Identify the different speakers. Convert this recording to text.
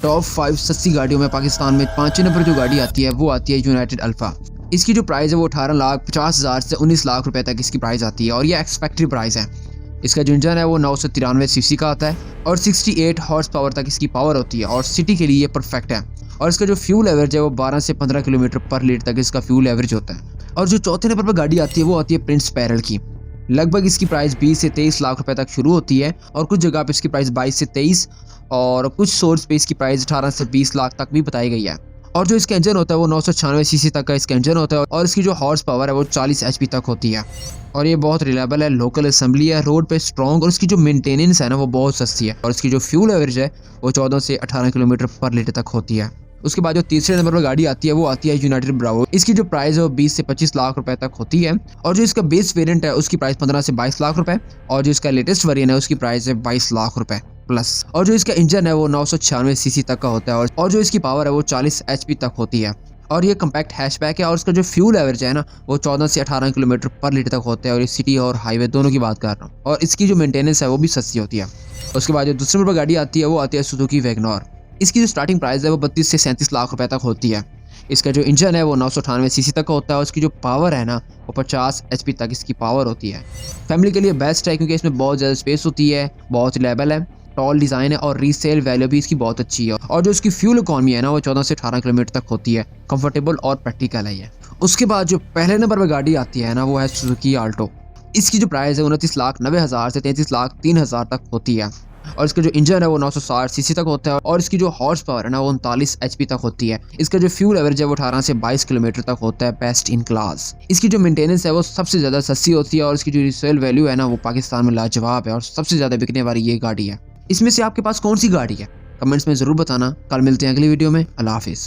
Speaker 1: Top 5 सस्ती गाड़ियों में पाकिस्तान में 5 नंबर जो गाड़ी आती है वो आती है यूनाइटेड अल्फा। इसकी जो प्राइस है वो 18,50,000 से 19 लाख रुपए तक इसकी प्राइस आती है और ये एक्सपेक्टेड प्राइस है। इसका जो इंजन है वो 993 सीसी का आता है और 68 हॉर्स पावर तक इसकी पावर होती है और सिटी के लिए ये परफेक्ट है। और इसका जो फ्यूल एवरेज है वो 12 से 15 किलोमीटर पर लीटर तक इसका फ्यूल एवरेज होता है। और जो चौथे नंबर पर गाड़ी आती है वो आती है प्रिंस पैरल की। लगभग इसकी प्राइस 20 से 23 लाख रुपए तक शुरू होती है और कुछ जगह पे इसकी प्राइस 22 से 23 और कुछ सोर्स पे इसकी प्राइस 18 से 20 लाख तक भी बताई गई है। और जो इसका इंजन होता है वो 996 सीसी तक का इसका इंजन होता है और इसकी जो हॉर्स पावर है वो 40 एचपी तक होती है और ये बहुत रिलायबल है, लोकल असेंबली है, रोड पे स्ट्रॉन्ग और इसकी जो मेंटेनेंस है ना वो बहुत सस्ती है और इसकी जो फ्यूल एवरेज है वो 14 से 18 किलोमीटर पर लीटर तक होती है। उसके बाद जो तीसरे नंबर पर गाड़ी आती है वो आती है यूनाइटेड ब्रावो। इसकी जो प्राइस है वो 20 से 25 लाख रुपए तक होती है और जो इसका बेस वेरिएंट है उसकी प्राइस 15 से 22 लाख रुपए और जो इसका लेटेस्ट वेरिएंट है उसकी प्राइस है 22 लाख रुपए प्लस। और जो इसका इंजन है वो 996 सीसी तक का होता है और जो इसकी पावर है वो 40 एचपी तक होती है और ये कम्पैक्ट हैचबैक है और इसका जो फ्यूल एवरेज है ना वो 14 से 18 किलोमीटर पर लीटर तक होता है और ये सिटी और हाईवे दोनों की बात कर रहा हूँ और इसकी जो मेंटेनेंस है वो भी सस्ती होती है। उसके बाद जो दूसरे नंबर पर गाड़ी आती है वो आती है सुजुकी वैगनआर। इसकी जो स्टार्टिंग प्राइस है वो 32 से 37 लाख रुपए तक होती है। इसका जो इंजन है वो 998 सीसी तक का होता है और इसकी जो पावर है ना वो 50 एचपी तक इसकी पावर होती है। फैमिली के लिए बेस्ट है क्योंकि इसमें बहुत ज़्यादा स्पेस होती है, बहुत रिलायबल है, टॉल डिज़ाइन है और रीसेल वैल्यू भी इसकी बहुत अच्छी है और जो इसकी फ्यूल इकॉनमी है ना वो 14 से 18 किलोमीटर तक होती है। कंफर्टेबल और प्रैक्टिकल है ये। उसके बाद जो पहले नंबर पर गाड़ी आती है ना वो है सुजुकी आल्टो। इसकी जो प्राइस है 29,90,000 से 33,03,000 तक होती है और इसका जो इंजन है वो 960 सीसी तक होता है और इसकी जो हॉर्स पावर है ना वो 39 एचपी तक होती है। इसका जो फ्यूल एवरेज है वो 18 से 22 किलोमीटर तक होता है, बेस्ट इन क्लास। इसकी जो मेंटेनेंस है वो सबसे ज़्यादा सस्ती होती है और इसकी जो रीसेल वैल्यू है ना वो पाकिस्तान में लाजवाब है और सबसे ज़्यादा बिकने वाली ये गाड़ी है। इसमें से आपके पास कौन सी गाड़ी है कमेंट्स में ज़रूर बताना। कल मिलते हैं अगली वीडियो में। अल्लाह हाफिज़।